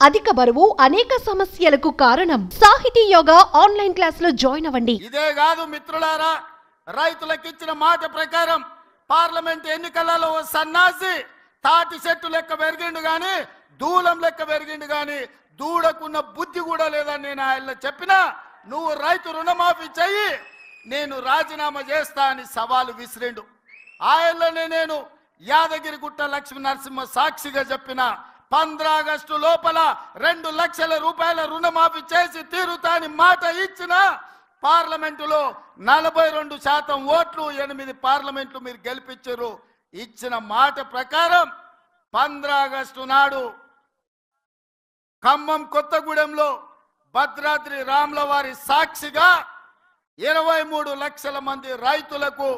అధిక బరువు అనేక సమస్యలకు కారణం. సాహితీ యోగా ఆన్లైన్ క్లాసులో జాయిన్ అవ్వండి. ఇదే కాదు మిత్రులారా, రైతులకు ఇచ్చిన మాట ప్రకారం పార్లమెంట్ ఎన్నికలలో సన్నాసి తాటి చెట్టు లెక్క పెరిగిండు గాని దూలం లెక్క పెరిగిండు గాని దూడకున్న బుద్ధి కూడా లేదని నేను ఆయన చెప్పినా, నువ్వు రైతు రుణమాఫీ చెయ్యి, నేను రాజీనామా చేస్తా అని సవాలు విసిరిండు. ఆయనలోనే నేను యాదగిరిగుట్ట లక్ష్మీ నరసింహ సాక్షిగా చెప్పిన 15 ఆగస్టు లోపల 2 లక్షల రూపాయల రుణమాఫీ చేసి తీరుతాని మాట ఇచ్చిన పార్లమెంటులో 42% ఓట్లు 8 పార్లమెంట్లు మీరు గెలిపించారు. ఇచ్చిన మాట ప్రకారం 15 ఆగస్టు నాడు ఖమ్మం కొత్తగూడెంలో భద్రాద్రి రాముల వారి సాక్షిగా 23 లక్షల మంది రైతులకు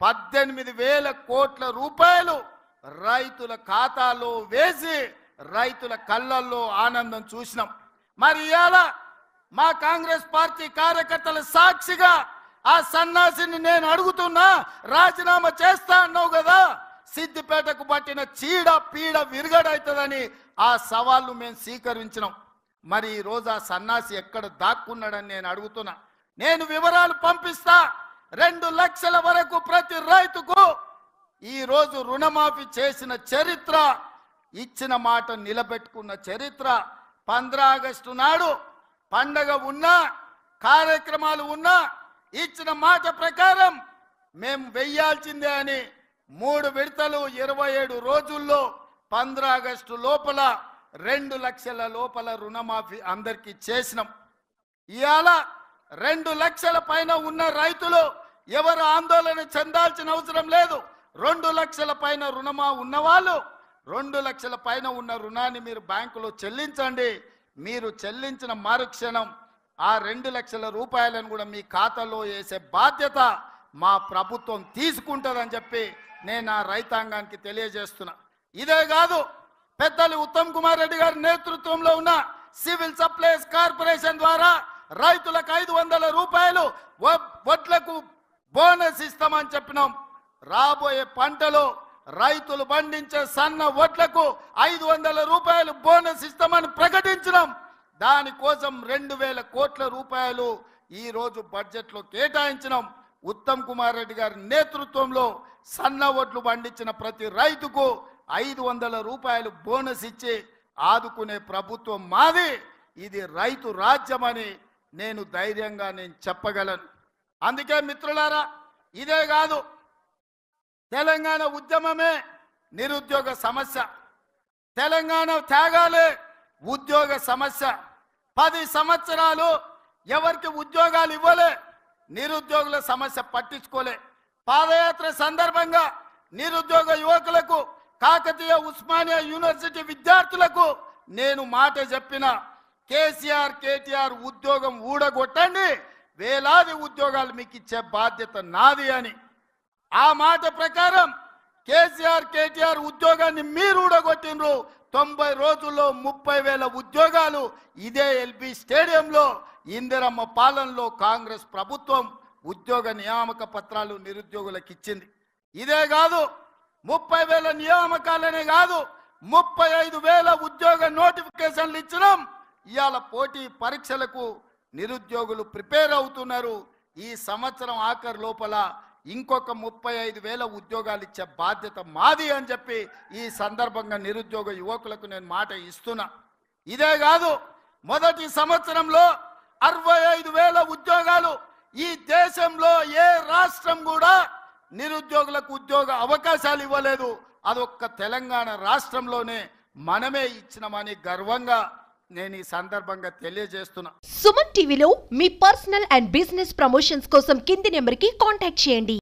18,000 కోట్ల రూపాయలు రైతుల ఖాతాలో వేసి రైతుల కళ్ళల్లో ఆనందం చూసినాం. మరి ఇవాళ మా కాంగ్రెస్ పార్టీ కార్యకర్తల సాక్షిగా ఆ సన్నాసిని నేను అడుగుతున్నా, రాజీనామా చేస్తా అన్నావు కదా, సిద్దిపేటకు పట్టిన చీడ పీడ విరుగడవుతుందని ఆ సవాళ్ళు మేము స్వీకరించినాం. మరి ఈ రోజు ఆ సన్నాసి ఎక్కడ దాక్కున్నాడని నేను అడుగుతున్నా. నేను వివరాలు పంపిస్తా. 2 లక్షల వరకు ప్రతి రైతుకు ఈ రోజు రుణమాఫీ చేసిన చరిత్ర, ఇచ్చిన మాట నిలబెట్టుకున్న చరిత్ర. 15 ఆగస్టు నాడు పండగ ఉన్నా కార్యక్రమాలు ఉన్నా ఇచ్చిన మాట ప్రకారం మేము వెయ్యాల్సిందే అని 3 విడతలు 27 రోజుల్లో 15 ఆగస్టు లోపల 2 లక్షల లోపల రుణమాఫీ అందరికీ చేసినాం. ఇవాళ 2 లక్షల పైన ఉన్న రైతులు ఎవరు ఆందోళన చెందాల్సిన అవసరం లేదు. 2 లక్షల పైన రుణమా ఉన్నవాళ్ళు 2 లక్షల పైన ఉన్న రుణాన్ని మీరు బ్యాంకులో చెల్లించండి. మీరు చెల్లించిన మరుక్షణం ఆ 2 లక్షల రూపాయలను కూడా మీ ఖాతాలో వేసే బాధ్యత మా ప్రభుత్వం తీసుకుంటుందని చెప్పి నేను ఆ రైతాంగానికి తెలియజేస్తున్నా. ఇదే కాదు, పెద్దలు ఉత్తమ్ కుమార్ రెడ్డి గారి నేతృత్వంలో ఉన్న సివిల్ సప్లైస్ కార్పొరేషన్ ద్వారా రైతులకు 500 రూపాయలు వడ్లకు బోనస్ ఇస్తామని చెప్పినాం. రాబోయే పంటలో రైతులు పండించే సన్న వడ్లకు 500 రూపాయలు బోనస్ ఇస్తామని ప్రకటించినాం. దానికోసం 2,000 కోట్ల రూపాయలు ఈ రోజు బడ్జెట్లో కేటాయించినాం. ఉత్తమ్ కుమార్ రెడ్డి గారి నేతృత్వంలో సన్న వడ్లు పండించిన ప్రతి రైతుకు 500 రూపాయలు బోనస్ ఇచ్చి ఆదుకునే ప్రభుత్వం మాది. ఇది రైతు రాజ్యమని నేను ధైర్యంగా చెప్పగలను. అందుకే మిత్రులారా, ఇదే కాదు, తెలంగాణ ఉద్యమమే నిరుద్యోగ సమస్య, తెలంగాణ త్యాగాలే ఉద్యోగ సమస్య. 10 సంవత్సరాలు ఎవరికి ఉద్యోగాలు ఇవ్వలే, నిరుద్యోగుల సమస్య పట్టించుకోలే. పాదయాత్ర సందర్భంగా నిరుద్యోగ యువకులకు, కాకతీయ ఉస్మానియా యూనివర్సిటీ విద్యార్థులకు నేను మాట చెప్పిన, కేసీఆర్ కేటీఆర్ ఉద్యోగం ఊడగొట్టండి, వేలాది ఉద్యోగాలు మీకు ఇచ్చే బాధ్యత నాది అని. ఆ మాట ప్రకారం కేసీఆర్ కేటీఆర్ ఉద్యోగాన్ని మీరు ఊడగొట్టినరు. 90 రోజుల్లో 30,000 ఉద్యోగాలు ఇదే ఎల్బీ స్టేడియంలో ఇందిరమ్మ పాలనలో కాంగ్రెస్ ప్రభుత్వం ఉద్యోగ నియామక పత్రాలు నిరుద్యోగులకు ఇచ్చింది. ఇదే కాదు, 30,000 నియామకాలనే కాదు, 35,000 ఉద్యోగ నోటిఫికేషన్లు ఇచ్చినాం. ఇవాళ పోటీ పరీక్షలకు నిరుద్యోగులు ప్రిపేర్ అవుతున్నారు. ఈ సంవత్సరం ఆఖరు లోపల ఇంకొక 35,000 ఉద్యోగాలు ఇచ్చే బాధ్యత మాది అని చెప్పి ఈ సందర్భంగా నిరుద్యోగ యువకులకు నేను మాట ఇస్తున్నా. ఇదే కాదు, మొదటి సంవత్సరంలో 65,000 ఉద్యోగాలు. ఈ దేశంలో ఏ రాష్ట్రం కూడా నిరుద్యోగులకు ఉద్యోగ అవకాశాలు ఇవ్వలేదు. అదొక్క తెలంగాణ రాష్ట్రంలోనే మనమే ఇచ్చినామని గర్వంగా నేను ఈ సందర్భంగా తెలియజేస్తున్నా. సుమన్ టీవీలో మీ పర్సనల్ అండ్ బిజినెస్ ప్రమోషన్స్ కోసం కింది నెంబర్కి కాంటాక్ట్ చేయండి.